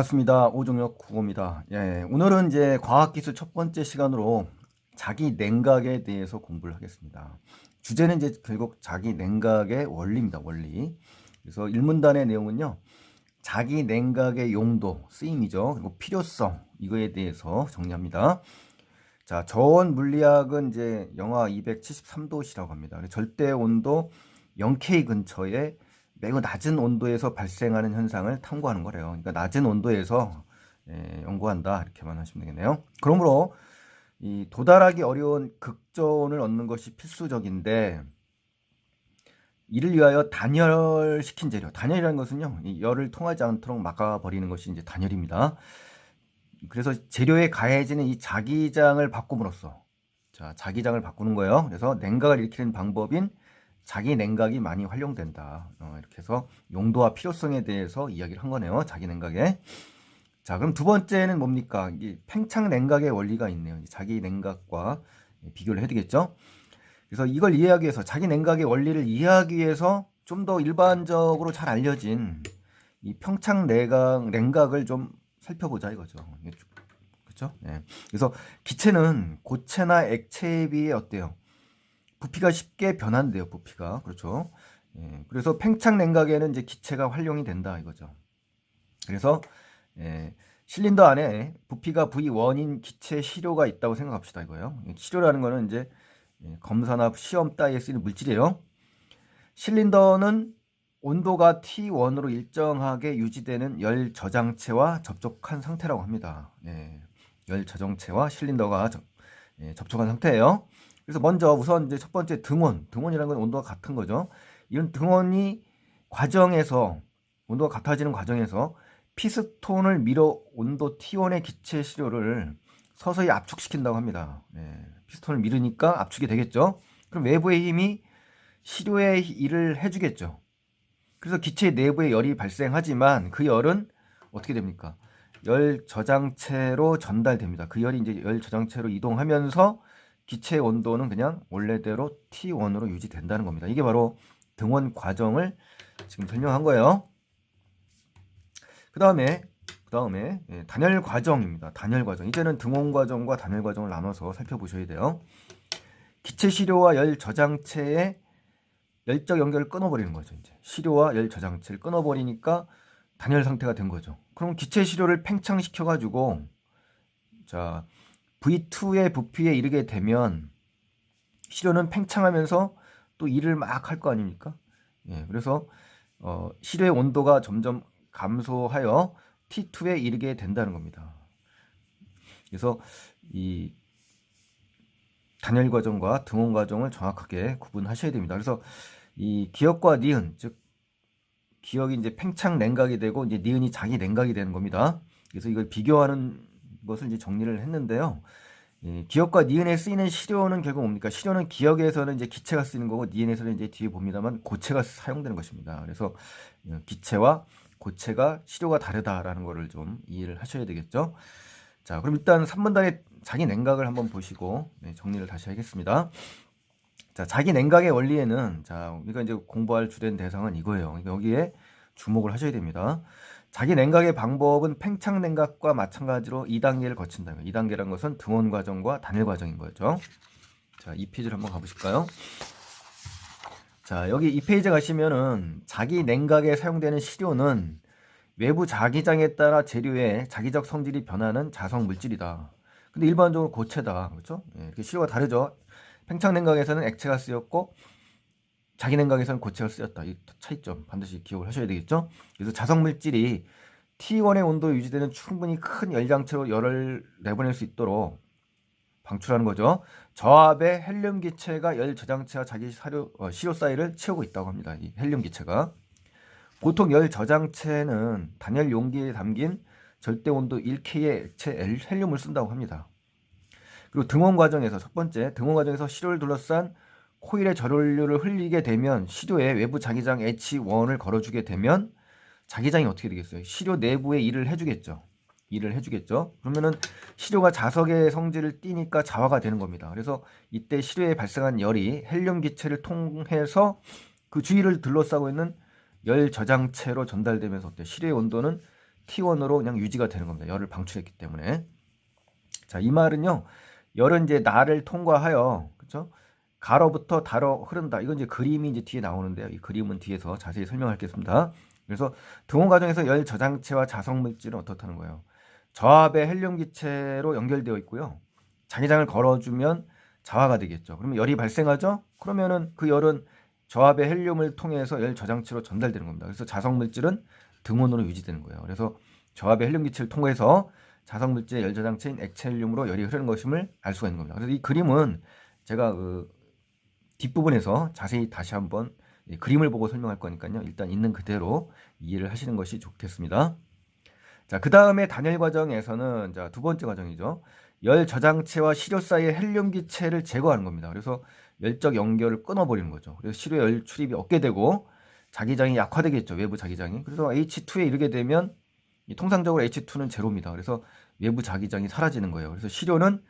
반갑습니다. 오종혁 국어입니다. 오늘은 이제 과학기술 첫 번째 시간으로 자기 냉각에 대해서 공부를 하겠습니다. 주제는 이제 결국 자기 냉각의 원리입니다. 원리. 그래서 일문단의 내용은요. 자기 냉각의 용도, 쓰임이죠. 그리고 필요성, 이거에 대해서 정리합니다. 자, 저온 물리학은 이제 영하 273도시라고 합니다. 절대 온도 0K 근처에 매우 낮은 온도에서 발생하는 현상을 탐구하는 거래요. 그러니까 낮은 온도에서 연구한다, 이렇게만 하시면 되겠네요. 그러므로 이 도달하기 어려운 극저온을 얻는 것이 필수적인데, 이를 위하여 단열시킨 재료, 단열이라는 것은요, 이 열을 통하지 않도록 막아버리는 것이 이제 단열입니다. 그래서 재료에 가해지는 이 자기장을 바꿈으로써, 자, 자기장을 바꾸는 거예요. 그래서 냉각을 일으키는 방법인 자기 냉각이 많이 활용된다. 이렇게 해서 용도와 필요성에 대해서 이야기를 한 거네요. 자기 냉각에. 자, 그럼 두 번째는 뭡니까? 이 팽창 냉각의 원리가 있네요. 자기 냉각과 비교를 해야 되겠죠? 그래서 이걸 이해하기 위해서, 자기 냉각의 원리를 이해하기 위해서 좀 더 일반적으로 잘 알려진 이 평창 냉각을 좀 살펴보자 이거죠. 그렇죠? 네. 그래서 기체는 고체나 액체에 비해 어때요? 부피가 쉽게 변한대요. 부피가. 그렇죠? 그래서 팽창 냉각에는 이제 기체가 활용이 된다 이거죠. 그래서 실린더 안에 부피가 V1인 기체 시료가 있다고 생각합시다 이거예요. 시료라는 거는 이제 검사나 시험 따위에 쓰이는 물질이에요. 실린더는 온도가 T1으로 일정하게 유지되는 열 저장체와 접촉한 상태라고 합니다. 열 저장체와 실린더가 접촉한 상태예요. 그래서 먼저 우선 이제 첫 번째 등원이라는 건 온도가 같은 거죠. 이런 등원이 과정에서, 온도가 같아지는 과정에서 피스톤을 밀어 온도 T1의 기체 시료를 서서히 압축시킨다고 합니다. 피스톤을 밀으니까 압축이 되겠죠. 그럼 외부의 힘이 시료의 일을 해주겠죠. 그래서 기체 내부에 열이 발생하지만 그 열은 어떻게 됩니까? 열 저장체로 전달됩니다. 그 열이 이제 열 저장체로 이동하면서 기체 온도는 그냥 원래대로 T1으로 유지된다는 겁니다. 이게 바로 등원 과정을 지금 설명한 거예요. 그 다음에 단열 과정입니다. 단열 과정. 이제는 등원 과정과 단열 과정을 나눠서 살펴보셔야 돼요. 기체 시료와 열 저장체의 열적 연결을 끊어버리는 거죠. 이제 시료와 열 저장체를 끊어버리니까 단열 상태가 된 거죠. 그럼 기체 시료를 팽창시켜 가지고, 자, V2의 부피에 이르게 되면 시료는 팽창하면서 또 일을 막 할 거 아닙니까? 그래서 시료의 온도가 점점 감소하여 T2에 이르게 된다는 겁니다. 그래서 이 단열 과정과 등원 과정을 정확하게 구분하셔야 됩니다. 그래서 이 기역과 니은, 즉 기역이 이제 팽창 냉각이 되고 이제 니은이 자기 냉각이 되는 겁니다. 그래서 이걸 비교하는 것을 이제 정리를 했는데요. 기역과 니은에 쓰이는 시료는 결국 뭡니까? 시료는 기역에서는 이제 기체가 쓰이는 거고, 니은에서는 이제 뒤에 봅니다만 고체가 사용되는 것입니다. 그래서 기체와 고체가 시료가 다르다라는 거를 좀 이해를 하셔야 되겠죠. 자, 그럼 일단 3번단의 자기 냉각을 한번 보시고 정리를 다시 하겠습니다. 자, 자기 냉각의 원리에는, 자, 우리가 이제 공부할 주된 대상은 이거예요. 여기에 주목을 하셔야 됩니다. 자기 냉각의 방법은 팽창 냉각과 마찬가지로 2단계를 거친다. 2단계란 것은 등원 과정과 단열 과정인 거죠. 자, 이 페이지를 한번 가보실까요? 자, 여기 이 페이지 가시면은 자기 냉각에 사용되는 시료는 외부 자기장에 따라 재료의 자기적 성질이 변하는 자성 물질이다. 근데 일반적으로 고체다. 그렇죠? 이렇게 시료가 다르죠. 팽창 냉각에서는 액체가 쓰였고 자기 냉각에서는 고체가 쓰였다. 이 차이점 반드시 기억을 하셔야 되겠죠. 그래서 자성 물질이 T1의 온도에 유지되는 충분히 큰 열장체로 열을 내보낼 수 있도록 방출하는 거죠. 저압의 헬륨 기체가 열 저장체와 자기 시료 사이를 채우고 있다고 합니다. 이 헬륨 기체가. 보통 열 저장체는 단열 용기에 담긴 절대 온도 1K의 액체 헬륨을 쓴다고 합니다. 그리고 등원 과정에서, 첫 번째 등원 과정에서 시료를 둘러싼 코일의 저연료를 흘리게 되면 시료에 외부 자기장 H1을 걸어주게 되면 자기장이 어떻게 되겠어요? 시료 내부에 일을 해주겠죠. 그러면은 시료가 자석의 성질을 띠니까 자화가 되는 겁니다. 그래서 이때 시료에 발생한 열이 헬륨 기체를 통해서 그 주위를 둘러싸고 있는 열 저장체로 전달되면서 어때? 시료의 온도는 T1으로 그냥 유지가 되는 겁니다. 열을 방출했기 때문에. 자, 이 말은요. 열은 이제 나를 통과하여, 그렇죠? 가로부터 다로 흐른다. 이건 이제 그림이 이제 뒤에 나오는데요. 이 그림은 뒤에서 자세히 설명하겠습니다. 그래서 등원 과정에서 열 저장체와 자성 물질은 어떻다는 거예요. 저압의 헬륨 기체로 연결되어 있고요. 자기장을 걸어주면 자화가 되겠죠. 그러면 열이 발생하죠. 그러면은 그 열은 저압의 헬륨을 통해서 열 저장체로 전달되는 겁니다. 그래서 자성 물질은 등온으로 유지되는 거예요. 그래서 저압의 헬륨 기체를 통해서 자성 물질의 열 저장체인 액체 헬륨으로 열이 흐르는 것임을 알 수가 있는 겁니다. 그래서 이 그림은 제가 뒷부분에서 자세히 다시 한번 그림을 보고 설명할 거니까요. 일단 있는 그대로 이해를 하시는 것이 좋겠습니다. 자, 그 다음에 단열 과정에서는 자, 두 번째 과정이죠. 열 저장체와 시료 사이의 헬륨 기체를 제거하는 겁니다. 그래서 열적 연결을 끊어버리는 거죠. 그래서 시료에 열 출입이 없게 되고 자기장이 약화되겠죠. 외부 자기장이. 그래서 H2에 이르게 되면 통상적으로 H2는 제로입니다. 그래서 외부 자기장이 사라지는 거예요. 그래서 시료는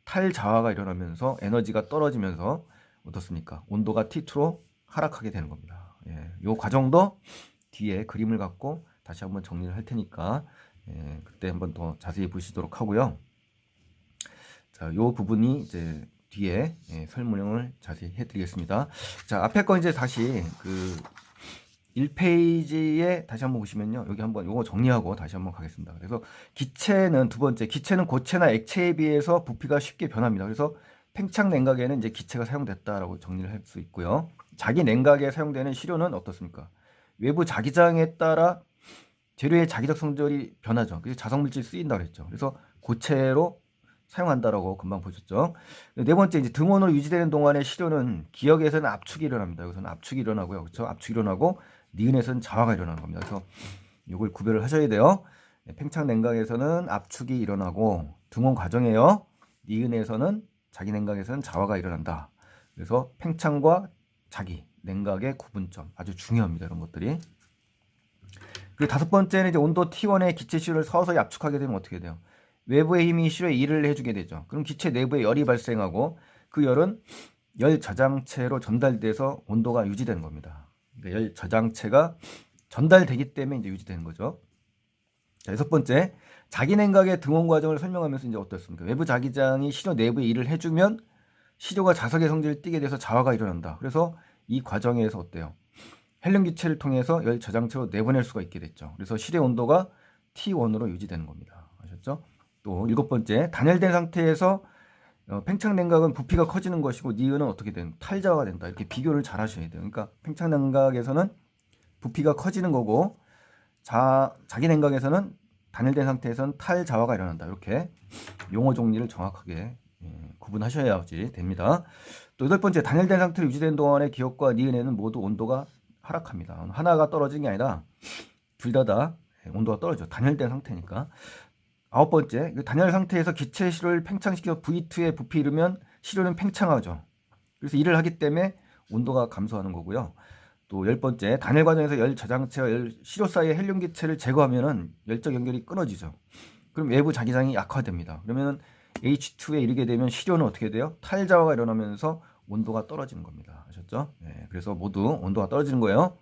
탈자화가 일어나면서 에너지가 떨어지면서 어떻습니까? 온도가 T2로 하락하게 되는 겁니다. 예, 이 과정도 뒤에 그림을 갖고 다시 한번 정리를 할 테니까 그때 한번 더 자세히 보시도록 하고요. 자, 이 부분이 이제 뒤에 설명을 자세히 해드리겠습니다. 자, 앞에 거 이제 다시 그 1페이지에 다시 한번 보시면요. 여기 한번 요거 정리하고 다시 한번 가겠습니다. 그래서 기체는 두 번째, 기체는 고체나 액체에 비해서 부피가 쉽게 변합니다. 그래서 팽창 냉각에는 이제 기체가 사용됐다라고 정리를 할 수 있고요. 자기 냉각에 사용되는 시료는 어떻습니까? 외부 자기장에 따라 재료의 자기적 성질이 변하죠. 그래서 자성물질이 쓰인다고 했죠. 그래서 고체로 사용한다라고 금방 보셨죠. 네 번째, 이제 등온으로 유지되는 동안의 시료는 기역에서는 압축이 일어납니다. 여기서는 압축이 일어나고요. 그렇죠? 압축이 일어나고 니은에서는 자화가 일어나는 겁니다. 그래서 이걸 구별을 하셔야 돼요. 팽창 냉각에서는 압축이 일어나고 등온 과정에요. 니은에서는 자기 냉각에서는 자화가 일어난다. 그래서 팽창과 자기 냉각의 구분점 아주 중요합니다. 이런 것들이. 그리고 다섯 번째는 이제 온도 T1의 기체 시료를 서서히 압축하게 되면 어떻게 돼요? 외부의 힘이 시료에 일을 해주게 되죠. 그럼 기체 내부에 열이 발생하고 그 열은 열 저장체로 전달돼서 온도가 유지되는 겁니다. 그러니까 열 저장체가 전달되기 때문에 이제 유지되는 거죠. 자, 여섯 번째, 자기 냉각의 등온 과정을 설명하면서 이제 어떻습니까? 외부 자기장이 시료 내부에 일을 해주면 시료가 자석의 성질을 띠게 돼서 자화가 일어난다. 그래서 이 과정에서 어때요? 헬륨 기체를 통해서 열 저장체로 내보낼 수가 있게 됐죠. 그래서 시료 온도가 T1으로 유지되는 겁니다. 아셨죠? 또 일곱 번째, 단열된 상태에서 팽창 냉각은 부피가 커지는 것이고 니은은 어떻게 된 탈자화가 된다. 이렇게 비교를 잘 하셔야 돼요. 그러니까 팽창 냉각에서는 부피가 커지는 거고 자기 냉각에서는 단열된 상태에서는 탈자화가 일어난다. 이렇게 용어 정리를 정확하게 구분하셔야지 됩니다. 또 여덟 번째, 단열된 상태로 유지된 동안의 기역과 니은에는 모두 온도가 하락합니다. 하나가 떨어진 게 아니라 둘 다 온도가 떨어져. 단열된 상태니까. 아홉 번째, 단열 상태에서 기체 시료를 팽창시켜 V2에 부피 이르면 시료는 팽창하죠. 그래서 일을 하기 때문에 온도가 감소하는 거고요. 또 열 번째, 단열 과정에서 열 저장체와 열 시료 사이의 헬륨 기체를 제거하면은 열적 연결이 끊어지죠. 그럼 외부 자기장이 약화됩니다. 그러면은 H2에 이르게 되면 시료는 어떻게 돼요? 탈자화가 일어나면서 온도가 떨어지는 겁니다. 아셨죠? 네, 그래서 모두 온도가 떨어지는 거예요.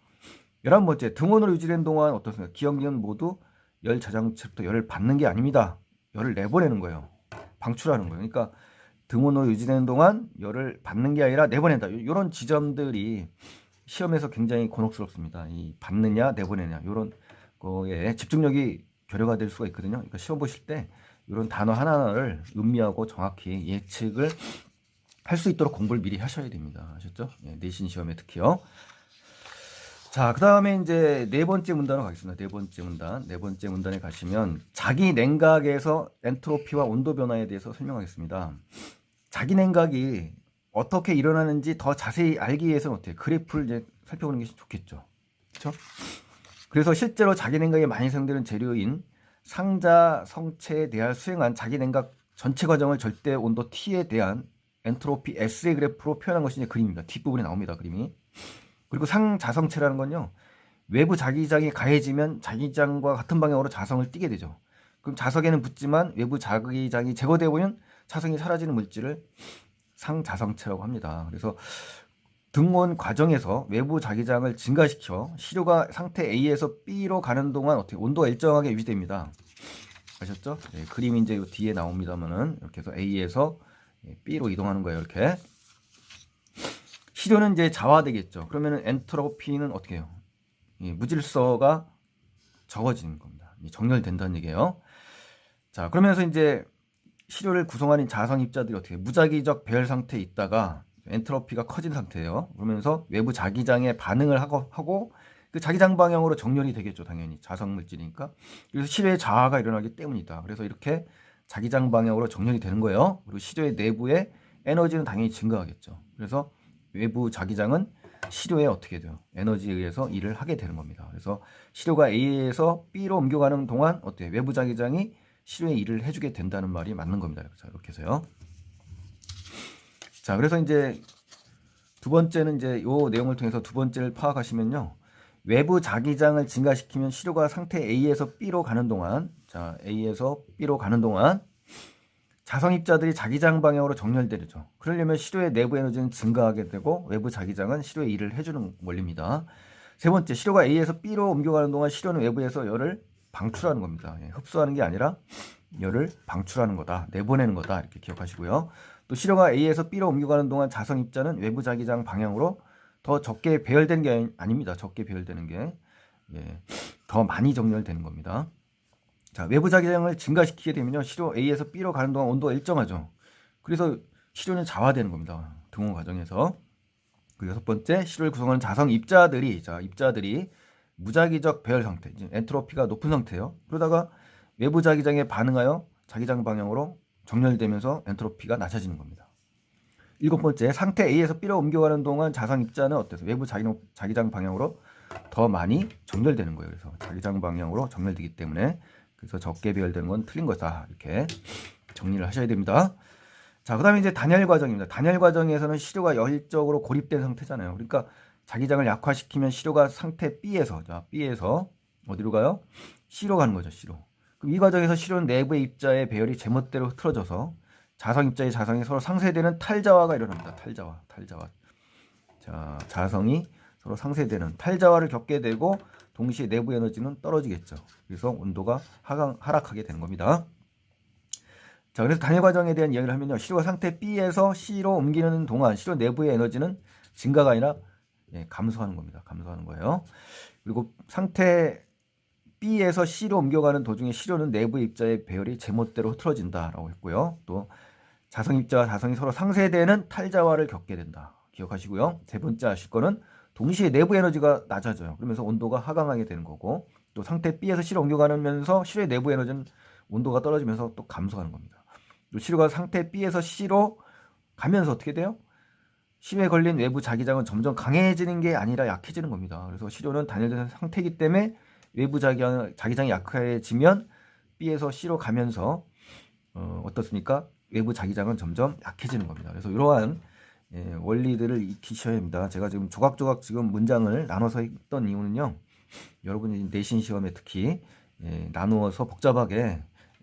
11번째, 등온으로 유지된 동안 어떻습니까? 기역기는 모두 열 저장체부터 열을 받는 게 아닙니다. 열을 내보내는 거예요. 방출하는 거예요. 그러니까 등온으로 유지되는 동안 열을 받는 게 아니라 내보낸다. 이런 지점들이 시험에서 굉장히 곤혹스럽습니다. 이 받느냐 내보내냐 이런 거에 집중력이 결여가 될 수가 있거든요. 그러니까 시험 보실 때 이런 단어 하나하나를 음미하고 정확히 예측을 할 수 있도록 공부를 미리 하셔야 됩니다. 아셨죠? 내신 시험에 특히요. 자, 그 다음에 이제 네 번째 문단으로 가겠습니다. 네 번째 문단에 가시면 자기 냉각에서 엔트로피와 온도 변화에 대해서 설명하겠습니다. 자기 냉각이 어떻게 일어나는지 더 자세히 알기 위해서는 어때요? 그래프를 이제 살펴보는 게 좋겠죠. 그렇죠? 그래서 실제로 자기 냉각에 많이 사용되는 재료인 상자 성체에 대하여 수행한 자기 냉각 전체 과정을 절대 온도 T에 대한 엔트로피 S의 그래프로 표현한 것이 이제 그림입니다. 뒷부분에 나옵니다. 그림이. 그리고 상자성체라는 건요. 외부 자기장이 가해지면 자기장과 같은 방향으로 자성을 띠게 되죠. 그럼 자석에는 붙지만 외부 자기장이 제거되어 보면 자성이 사라지는 물질을 상자성체라고 합니다. 그래서 등온 과정에서 외부 자기장을 증가시켜 시료가 상태 A에서 B로 가는 동안 어떻게 온도가 일정하게 유지됩니다. 아셨죠? 네, 그림이 이제 요 뒤에 나옵니다만은 이렇게 해서 A에서 B로 이동하는 거예요. 이렇게. 시료는 이제 자화되겠죠. 그러면은 엔트로피는 어떻게 해요? 무질서가 적어지는 겁니다. 정렬된다는 얘기예요. 자, 그러면서 이제 시료를 구성하는 자성 입자들이 어떻게 무자기적 배열 상태에 있다가 엔트로피가 커진 상태예요. 그러면서 외부 자기장에 반응을 하고 그 자기장 방향으로 정렬이 되겠죠. 당연히 자성 물질이니까. 그래서 시료의 자화가 일어나기 때문이다. 그래서 이렇게 자기장 방향으로 정렬이 되는 거예요. 그리고 시료의 내부의 에너지는 당연히 증가하겠죠. 그래서 외부 자기장은 시료에 어떻게 돼요? 에너지에 의해서 일을 하게 되는 겁니다. 그래서 시료가 A에서 B로 옮겨가는 동안 어때요? 외부 자기장이 시료에 일을 해주게 된다는 말이 맞는 겁니다. 이렇게 해서요. 자, 그래서 이제 두 번째는 이제 요 내용을 통해서 두 번째를 파악하시면요. 외부 자기장을 증가시키면 시료가 상태 A에서 B로 가는 동안, 자, A에서 B로 가는 동안 자성 입자들이 자기장 방향으로 정렬되죠. 그러려면 시료의 내부 에너지는 증가하게 되고 외부 자기장은 시료에 일을 해주는 원리입니다. 세 번째, 시료가 A에서 B로 옮겨가는 동안 시료는 외부에서 열을 방출하는 겁니다. 흡수하는 게 아니라 열을 방출하는 거다, 내보내는 거다, 이렇게 기억하시고요. 또 시료가 A에서 B로 옮겨가는 동안 자성 입자는 외부 자기장 방향으로 더 적게 배열되는 게 아닙니다. 적게 배열되는 게 더 많이 정렬되는 겁니다. 자, 외부 자기장을 증가시키게 되면요, 시료 A에서 B로 가는 동안 온도가 일정하죠. 그래서 시료는 자화되는 겁니다. 등온 과정에서. 그 여섯 번째, 시료를 구성하는 자성 입자들이 무자기적 배열 상태, 이제 엔트로피가 높은 상태예요. 그러다가 외부 자기장에 반응하여 자기장 방향으로 정렬되면서 엔트로피가 낮아지는 겁니다. 일곱 번째, 상태 A에서 B로 옮겨가는 동안 자성 입자는 어때서 외부 자기장 방향으로 더 많이 정렬되는 거예요. 그래서 자기장 방향으로 정렬되기 때문에 그래서 적게 배열되는 건 틀린 거다. 이렇게 정리를 하셔야 됩니다. 자, 그 다음에 이제 단열 과정입니다. 단열 과정에서는 시료가 열적으로 고립된 상태잖아요. 그러니까 자기장을 약화시키면 시료가 상태 B에서, 자, B에서 어디로 가요? C로 가는 거죠, C로. 그럼 이 과정에서 시료는 내부의 입자의 배열이 제멋대로 흐트러져서 자성 입자의 자성이 서로 상쇄되는 탈자화가 일어납니다. 탈자화. 자, 자성이 서로 상쇄되는 탈자화를 겪게 되고 동시에 내부 에너지는 떨어지겠죠. 그래서 온도가 하락하게 되는 겁니다. 자, 그래서 단열 과정에 대한 이야기를 하면요, 시료가 상태 B에서 C로 옮기는 동안 시료 내부의 에너지는 증가가 아니라 감소하는 겁니다. 감소하는 거예요. 그리고 상태 B에서 C로 옮겨가는 도중에 시료는 내부의 입자의 배열이 제멋대로 흐트러진다라고 했고요. 또 자성 입자와 자성이 서로 상쇄되는 탈자화를 겪게 된다. 기억하시고요. 세 번째 아실 거는 동시에 내부 에너지가 낮아져요. 그러면서 온도가 하강하게 되는 거고, 또 상태 B에서 C로 옮겨가면서 시료의 내부 에너지는 온도가 떨어지면서 또 감소하는 겁니다. 또 시료가 상태 B에서 C로 가면서 어떻게 돼요? 시료에 걸린 외부 자기장은 점점 강해지는 게 아니라 약해지는 겁니다. 그래서 시료는 단열된 상태이기 때문에 외부 자기장이 약해지면 B에서 C로 가면서 어떻습니까? 외부 자기장은 점점 약해지는 겁니다. 그래서 이러한 원리들을 익히셔야 합니다. 제가 지금 조각조각 지금 문장을 나눠서 했던 이유는요, 여러분이 내신 시험에 특히 나누어서 복잡하게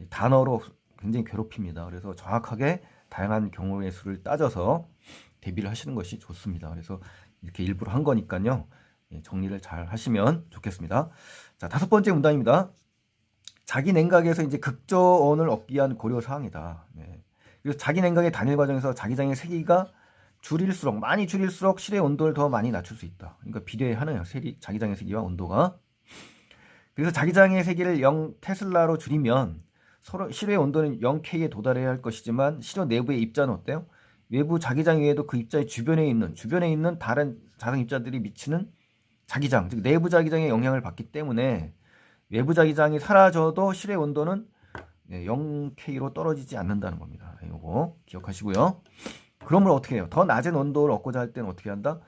단어로 굉장히 괴롭힙니다. 그래서 정확하게 다양한 경우의 수를 따져서 대비를 하시는 것이 좋습니다. 그래서 이렇게 일부러 한 거니까요, 정리를 잘 하시면 좋겠습니다. 자, 다섯 번째 문단입니다. 자기 냉각에서 이제 극저온을 얻기 위한 고려 사항이다. 그래서 자기 냉각의 단일 과정에서 자기장의 세기가 많이 줄일수록 실의 온도를 더 많이 낮출 수 있다. 그러니까 비례하네요. 자기장의 세기와 온도가. 그래서 자기장의 세기를 0 테슬라로 줄이면 서로 실의 온도는 0K에 도달해야 할 것이지만 실효 내부의 입자는 어때요? 외부 자기장 외에도 그 입자의 주변에 있는 다른 자성 입자들이 미치는 자기장, 즉 내부 자기장의 영향을 받기 때문에 외부 자기장이 사라져도 실의 온도는 0K로 떨어지지 않는다는 겁니다. 이거 기억하시고요. 그러면 어떻게 해요? 더 낮은 온도를 얻고자 할 때는 어떻게 한다?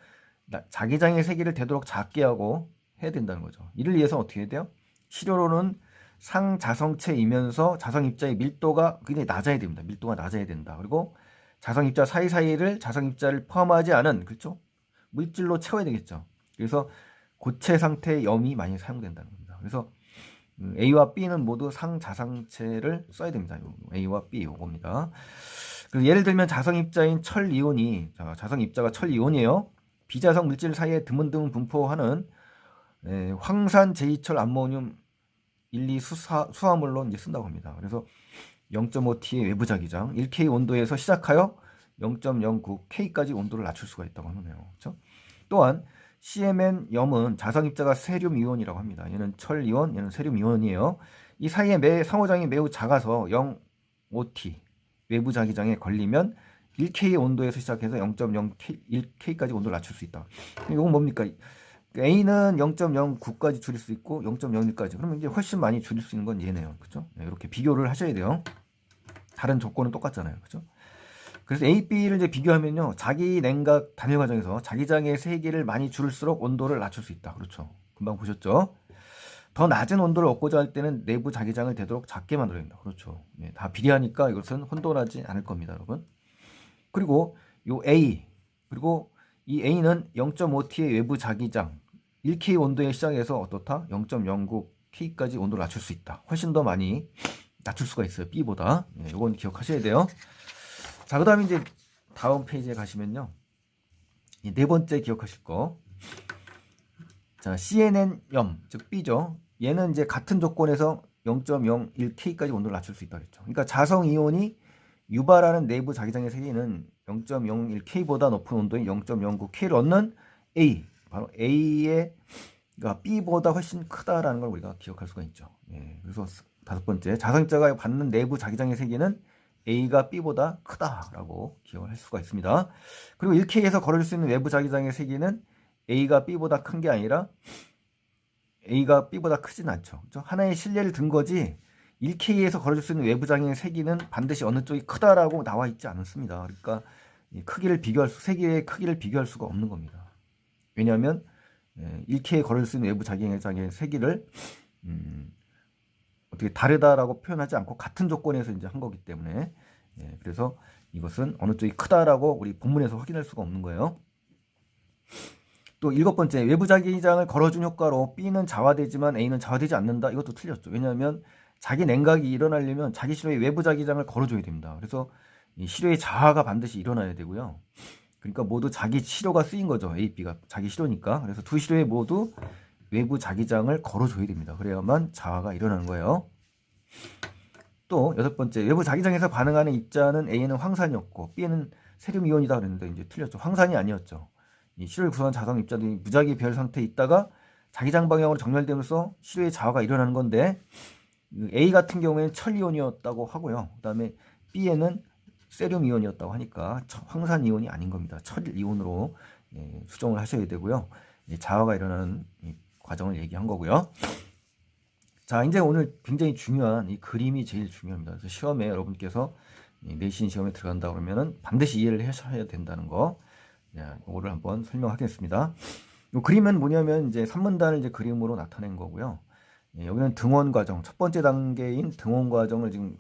자기장의 세기를 되도록 작게 하고 해야 된다는 거죠. 이를 위해서 어떻게 해야 돼요? 시료로는 상자성체이면서 자성 입자의 밀도가 굉장히 낮아야 됩니다. 밀도가 낮아야 된다. 그리고 자성 입자 사이사이를 자성 입자를 포함하지 않은, 그렇죠? 물질로 채워야 되겠죠. 그래서 고체 상태의 염이 많이 사용된다는 겁니다. 그래서 A와 B는 모두 상자성체를 써야 됩니다. A와 B 요겁니다. 예를 들면 자성 입자인 철 이온이, 자성 입자가 철 이온이에요. 비자성 물질 사이에 드문드문 분포하는 황산 제이철 암모늄 1, 2 수화물로 이제 쓴다고 합니다. 그래서 0.5T의 외부 자기장, 1K 온도에서 시작하여 0.09K까지 온도를 낮출 수가 있다고 하네요. 그렇죠? 또한 CMN-염은 자성 입자가 세륨 이온이라고 합니다. 얘는 철 이온, 얘는 세륨 이온이에요. 이 사이에 상호장이 매우 작아서 0.5T 외부 자기장에 걸리면 1K 온도에서 시작해서 0.01K까지 온도를 낮출 수 있다. 이건 뭡니까? A는 0.09까지 줄일 수 있고 0.01까지. 그러면 이제 훨씬 많이 줄일 수 있는 건 얘네요. 그렇죠? 이렇게 비교를 하셔야 돼요. 다른 조건은 똑같잖아요. 그렇죠? 그래서 A, B를 이제 비교하면요. 자기 냉각 단일 과정에서 자기장의 세기를 많이 줄일수록 온도를 낮출 수 있다. 그렇죠? 금방 보셨죠? 더 낮은 온도를 얻고자 할 때는 내부 자기장을 되도록 작게 만들어야 된다. 그렇죠? 다 비례하니까 이것은 혼돈하지 않을 겁니다, 여러분. 그리고 요 A, 그리고 이 A는 0.5T의 외부 자기장 1K 온도에 시작해서 어떻다? 0.09K까지 온도를 낮출 수 있다. 훨씬 더 많이 낮출 수가 있어요. B보다. 이건 기억하셔야 돼요. 자, 그 다음에 이제 다음 페이지에 가시면요. 네 번째 기억하실 거. 자, CNN염, 즉 B죠. 얘는 이제 같은 조건에서 0.01K까지 온도를 낮출 수 있다 그랬죠. 그러니까 자성 이온이 유발하는 내부 자기장의 세기는 0.01K보다 높은 온도인 0.09K를 얻는 A, 바로 A의 그러니까 B보다 훨씬 크다라는 걸 우리가 기억할 수가 있죠. 그래서 다섯 번째, 자성입자가 받는 내부 자기장의 세기는 A가 B보다 크다라고 기억을 할 수가 있습니다. 그리고 1K에서 걸어줄 수 있는 외부 자기장의 세기는 A가 B보다 큰 게 아니라 A가 B보다 크진 않죠. 그렇죠? 하나의 실례를 든 거지 1K에서 걸어줄 수 있는 외부 자기장의 세기는 반드시 어느 쪽이 크다라고 나와 있지 않습니다. 그러니까 세기의 크기를 비교할 수가 없는 겁니다. 왜냐하면 1K에 걸어줄 수 있는 외부 자기장의 세기를 어떻게 다르다라고 표현하지 않고 같은 조건에서 이제 한 거기 때문에 그래서 이것은 어느 쪽이 크다라고 우리 본문에서 확인할 수가 없는 거예요. 또 일곱 번째, 외부 자기장을 걸어준 효과로 B는 자화되지만 A는 자화되지 않는다. 이것도 틀렸죠. 왜냐하면 자기 냉각이 일어나려면 자기 실로의 외부 자기장을 걸어줘야 됩니다. 그래서 이 실로의 자화가 반드시 일어나야 되고요. 그러니까 모두 자기 실로가 쓰인 거죠. A, B가 자기 실로니까. 그래서 두 실로에 모두 외부 자기장을 걸어줘야 됩니다. 그래야만 자화가 일어나는 거예요. 또 여섯 번째, 외부 자기장에서 반응하는 입자는 A는 황산이었고 B는 세륨 이온이다 그랬는데 이제 틀렸죠. 황산이 아니었죠. 이 실을 구성한 자성 입자들이 무작위 배열 상태에 있다가 자기장 방향으로 정렬되면서 실의 자화가 일어나는 건데 A 같은 경우에는 철 이온이었다고 하고요. 그다음에 B에는 세륨 이온이었다고 하니까 황산 이온이 아닌 겁니다. 철 이온으로 수정을 하셔야 되고요. 자화가 일어나는 과정을 얘기한 거고요. 자, 이제 오늘 굉장히 중요한 이 그림이 제일 중요합니다. 그래서 시험에 여러분께서 내신 시험에 들어간다 그러면은 반드시 이해를 하셔야 된다는 거. 이거를 한번 설명하겠습니다. 이 그림은 뭐냐면 이제 산문단을 이제 그림으로 나타낸 거고요. 여기는 등원 과정, 첫 번째 단계인 등원 과정을 지금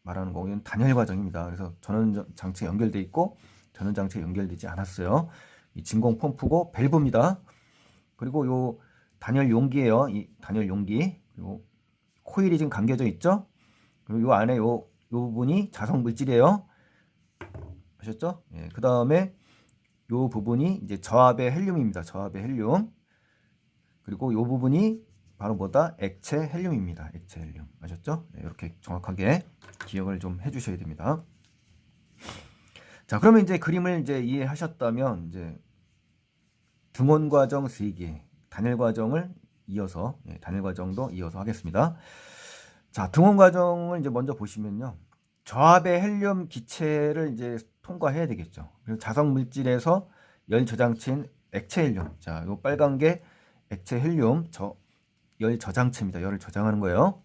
말하는 거고요. 단열 과정입니다. 그래서 전원 장치에 연결돼 있고 전원 장치에 연결되지 않았어요. 이 진공 펌프고 밸브입니다. 그리고 요 단열 용기예요. 이 단열 용기. 그리고 코일이 지금 감겨져 있죠. 그리고 요 안에 요 부분이 자성 물질이에요. 아셨죠? 그 다음에 요 부분이 이제 저압의 헬륨입니다. 저압의 헬륨. 그리고 요 부분이 바로 뭐다? 액체 헬륨입니다. 액체 헬륨. 아셨죠? 이렇게 정확하게 기억을 좀 해주셔야 됩니다. 자, 그러면 이제 그림을 이제 이해하셨다면 이제 등원 과정 3개, 단열 과정을 이어서 단열 과정도 이어서 하겠습니다. 자, 등원 과정을 이제 먼저 보시면요. 저압의 헬륨 기체를 이제 통과해야 되겠죠. 그래서 자성 물질에서 열 저장체인 액체 헬륨. 자, 요 빨간 게 액체 헬륨 열 저장체입니다. 열을 저장하는 거예요.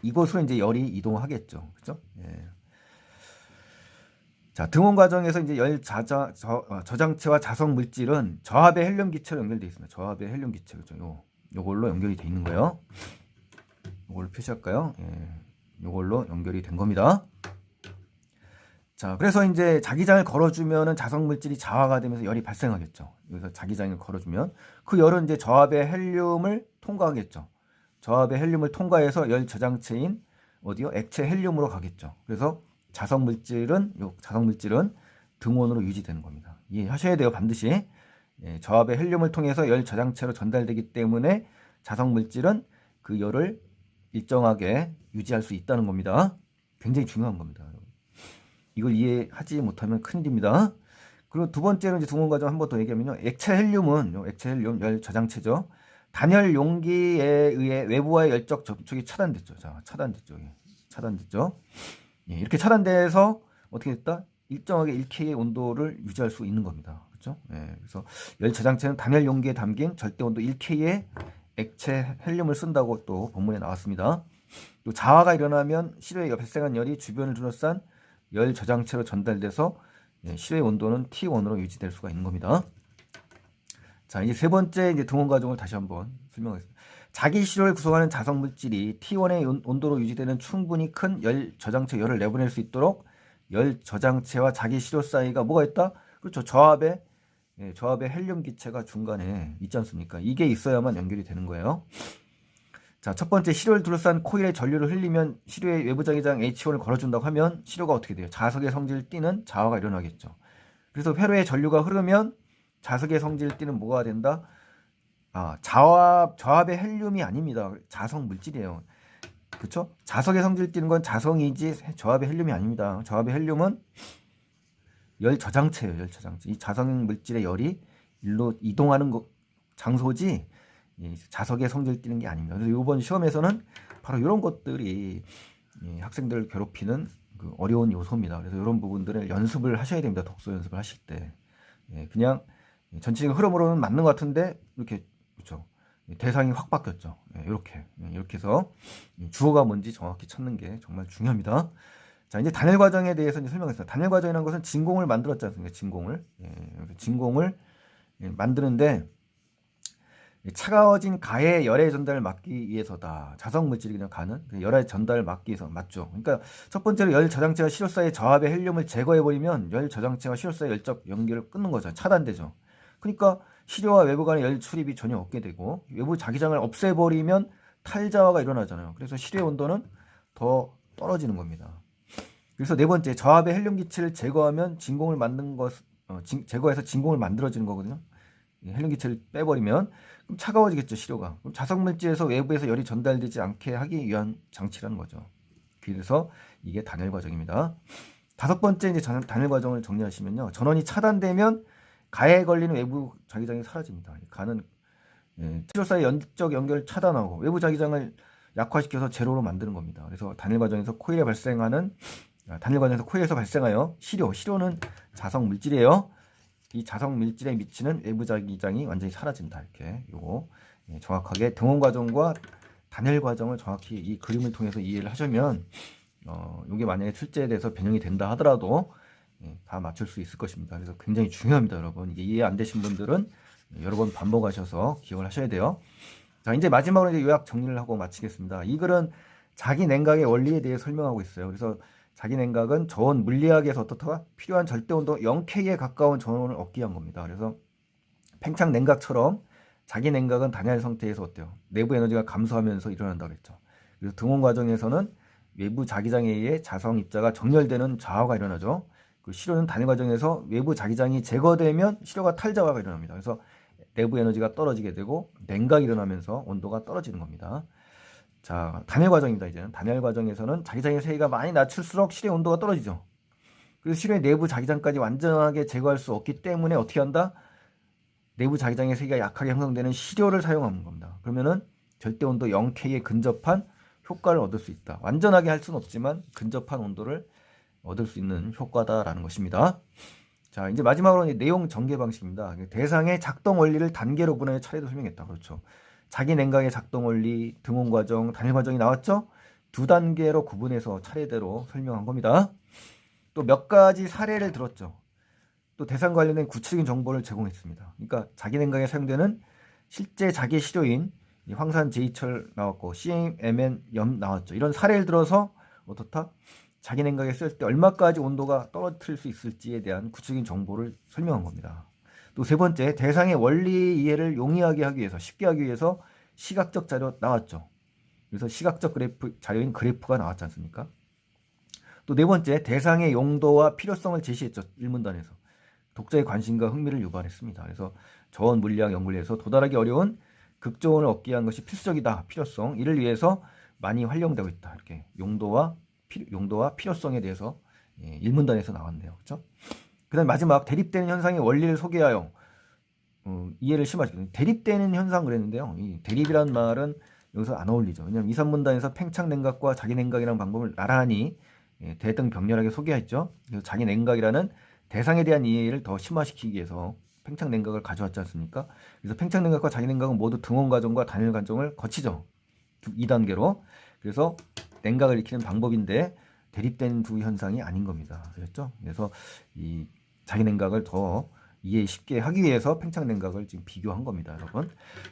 이곳으로 이제 열이 이동하겠죠. 그죠? 자, 등원 과정에서 이제 저장체와 자성 물질은 저압의 헬륨 기체로 연결되어 있습니다. 저압의 헬륨 기체. 그죠? 요걸로 연결이 되어 있는 거예요. 요걸 표시할까요? 요걸로 연결이 된 겁니다. 자, 그래서 이제 자기장을 걸어주면은 자성 물질이 자화가 되면서 열이 발생하겠죠. 여기서 자기장을 걸어주면 그 열은 이제 저압의 헬륨을 통과하겠죠. 저압의 헬륨을 통과해서 열 저장체인 어디요? 액체 헬륨으로 가겠죠. 그래서 자성 물질은 등원으로 유지되는 겁니다. 이해하셔야 돼요, 반드시. 저압의 헬륨을 통해서 열 저장체로 전달되기 때문에 자석 물질은 그 열을 일정하게 유지할 수 있다는 겁니다. 굉장히 중요한 겁니다. 이걸 이해하지 못하면 큰일입니다. 그리고 두 번째로 이제 등원 과정 한 번 더 얘기하면요. 액체 헬륨은 액체 헬륨 열 저장체죠. 단열 용기에 의해 외부와의 열적 접촉이 차단됐죠. 자, 차단됐죠. 이렇게 차단돼서 어떻게 됐다? 일정하게 1K의 온도를 유지할 수 있는 겁니다. 그렇죠? 그래서 열 저장체는 단열 용기에 담긴 절대 온도 1K의 액체 헬륨을 쓴다고 또 본문에 나왔습니다. 또 자화가 일어나면 실외에 발생한 열이 주변을 둘러싼 열 저장체로 전달돼서 실외 온도는 T1으로 유지될 수가 있는 겁니다. 자, 이제 세 번째 이제 등원 과정을 다시 한번 설명하겠습니다. 자기 실효를 구성하는 자석 물질이 T1의 온도로 유지되는 충분히 큰 열 저장체 열을 내보낼 수 있도록 열 저장체와 자기 실효 사이가 뭐가 있다? 그렇죠. 저압의 헬륨 기체가 중간에 있지 않습니까? 이게 있어야만 연결이 되는 거예요. 자, 첫 번째 실효를 둘러싼 코일에 전류를 흘리면 실효의 외부 자기장 H1을 걸어준다고 하면 실효가 어떻게 돼요? 자석의 성질을 띠는 자화가 일어나겠죠. 그래서 회로에 전류가 흐르면 자석의 성질을 띠는 뭐가 된다? 저압의 헬륨이 아닙니다. 자석 물질이에요. 그렇죠? 자석의 성질을 띠는 건 자성이지 저압의 헬륨이 아닙니다. 저압의 헬륨은 열 저장체예요. 열 저장체. 이 자석 물질의 열이 일로 이동하는 장소지 자석의 성질을 띠는 게 아닙니다. 그래서 이번 시험에서는 바로 이런 것들이 학생들을 괴롭히는 그 어려운 요소입니다. 그래서 이런 부분들을 연습을 하셔야 됩니다. 독서 연습을 하실 때. 그냥 전체적인 흐름으로는 맞는 것 같은데 이렇게 그렇죠. 대상이 확 바뀌었죠. 이렇게 해서 주어가 뭔지 정확히 찾는 게 정말 중요합니다. 자, 이제 단열 과정에 대해서 이제 설명했습니다. 단열 과정이라는 것은 진공을 만들었지 않습니까? 진공을 만드는데 차가워진 가해 열의 전달을 막기 위해서다. 자석 물질이 그냥 가는 열의 전달을 막기 위해서 맞죠. 그러니까 첫 번째로 열 저장체와 실효 사이의 저압의 헬륨을 제거해 버리면 열 저장체와 실효 사이의 열적 연결을 끊는 거죠. 차단되죠. 그러니까 실효와 외부 간의 열 출입이 전혀 없게 되고 외부 자기장을 없애버리면 탈자화가 일어나잖아요. 그래서 실효 온도는 더 떨어지는 겁니다. 그래서 네 번째 저압의 헬륨 기체를 제거하면 진공을 만든 것 제거해서 진공을 만들어지는 거거든요. 헬륨 기체를 빼버리면 그럼 차가워지겠죠. 실효가. 그럼 자석 물질에서 외부에서 열이 전달되지 않게 하기 위한 장치라는 거죠. 그래서 이게 단열 과정입니다. 다섯 번째 이제 단열 과정을 정리하시면요. 전원이 차단되면 가해에 걸리는 외부 자기장이 사라집니다. 가는 실효 사이 연적 연결을 차단하고 외부 자기장을 약화시켜서 제로로 만드는 겁니다. 그래서 단열 과정에서 코일에서 발생하여 실효는 자석 물질이에요. 이 자석 물질에 미치는 외부 자기장이 완전히 사라진다. 이렇게 요거 정확하게 등원 과정과 단열 과정을 정확히 이 그림을 통해서 이해를 하시면 이게 만약에 출제에 대해서 변형이 된다 하더라도 다 맞출 수 있을 것입니다. 그래서 굉장히 중요합니다, 여러분. 이게 이해 안 되신 분들은 여러 번 반복하셔서 기억을 하셔야 돼요. 자, 이제 마지막으로 이제 요약 정리를 하고 마치겠습니다. 이 글은 자기 냉각의 원리에 대해 설명하고 있어요. 그래서 자기 냉각은 저온 물리학에서 어떻다? 필요한 절대온도 0K에 가까운 저온을 얻기 위한 겁니다. 그래서 팽창 냉각처럼 자기 냉각은 단열 상태에서 어때요? 내부 에너지가 감소하면서 일어난다고 했죠. 그래서 등원 과정에서는 외부 자기장에 의해 자성 입자가 정렬되는 자화가 일어나죠. 그 실효는 단열 과정에서 외부 자기장이 제거되면 실효가 탈자화가 일어납니다. 그래서 내부 에너지가 떨어지게 되고 냉각이 일어나면서 온도가 떨어지는 겁니다. 자, 단열 과정입니다. 이제는 단열 과정에서는 자기장의 세기가 많이 낮출수록 실의 온도가 떨어지죠. 그래서 실의 내부 자기장까지 완전하게 제거할 수 없기 때문에 어떻게 한다? 내부 자기장의 세기가 약하게 형성되는 시료를 사용하는 겁니다. 그러면은 절대 온도 0K에 근접한 효과를 얻을 수 있다. 완전하게 할 수는 없지만 근접한 온도를 얻을 수 있는 효과다라는 것입니다. 자, 이제 마지막으로 내용 전개 방식입니다. 대상의 작동 원리를 단계로 분할해 차례로 설명했다. 그렇죠. 자기 냉각의 작동 원리, 등원 과정, 단열 과정이 나왔죠? 두 단계로 구분해서 차례대로 설명한 겁니다. 또 몇 가지 사례를 들었죠. 또 대상 관련된 구체적인 정보를 제공했습니다. 그러니까 자기 냉각에 사용되는 실제 자기 실효인 황산 제이철 나왔고 CMN 염 나왔죠. 이런 사례를 들어서 어떻다? 자기 냉각에 쓸 때 얼마까지 온도가 떨어뜨릴 수 있을지에 대한 구체적인 정보를 설명한 겁니다. 또 세 번째, 대상의 원리 이해를 용이하게 하기 위해서, 쉽게 하기 위해서 시각적 자료 나왔죠. 그래서 시각적 자료인 그래프가 나왔지 않습니까? 또 네 번째, 대상의 용도와 필요성을 제시했죠. 1문단에서. 독자의 관심과 흥미를 유발했습니다. 그래서 저온 물리학 연구를 위해서 도달하기 어려운 극저온을 얻기 위한 것이 필수적이다. 필요성. 이를 위해서 많이 활용되고 있다. 이렇게 용도와 필요성에 대해서 일문단에서 나왔네요. 그렇죠? 그다음 마지막 대립되는 현상의 원리를 소개하여 이해를 심화시키는 대립되는 현상 그랬는데요. 이 대립이란 말은 여기서 안 어울리죠. 왜냐하면 2, 3문단에서 팽창 냉각과 자기 냉각이라는 방법을 나란히 대등병렬하게 소개했죠. 그래서 자기 냉각이라는 대상에 대한 이해를 더 심화시키기 위해서 팽창 냉각을 가져왔지 않습니까? 그래서 팽창 냉각과 자기 냉각은 모두 등원 과정과 단일 과정을 거치죠. 2단계로. 그래서 냉각을 익히는 방법인데 대립된 두 현상이 아닌 겁니다. 그랬죠? 그래서 이 자기 냉각을 더 이해 쉽게 하기 위해서 팽창 냉각을 지금 비교한 겁니다, 여러분.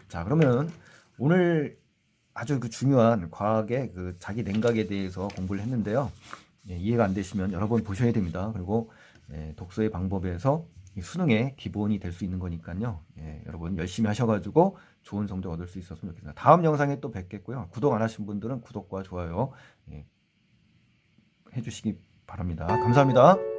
자, 그러면 오늘 아주 그 중요한 과학의 그 자기 냉각에 대해서 공부를 했는데요. 이해가 안 되시면 여러 번 보셔야 됩니다. 그리고 독서의 방법에서 수능의 기본이 될 수 있는 거니까요. 여러분 열심히 하셔가지고 좋은 성적 얻을 수 있었으면 좋겠습니다. 다음 영상에 또 뵙겠고요. 구독 안 하신 분들은 구독과 좋아요 해주시기 바랍니다. 감사합니다.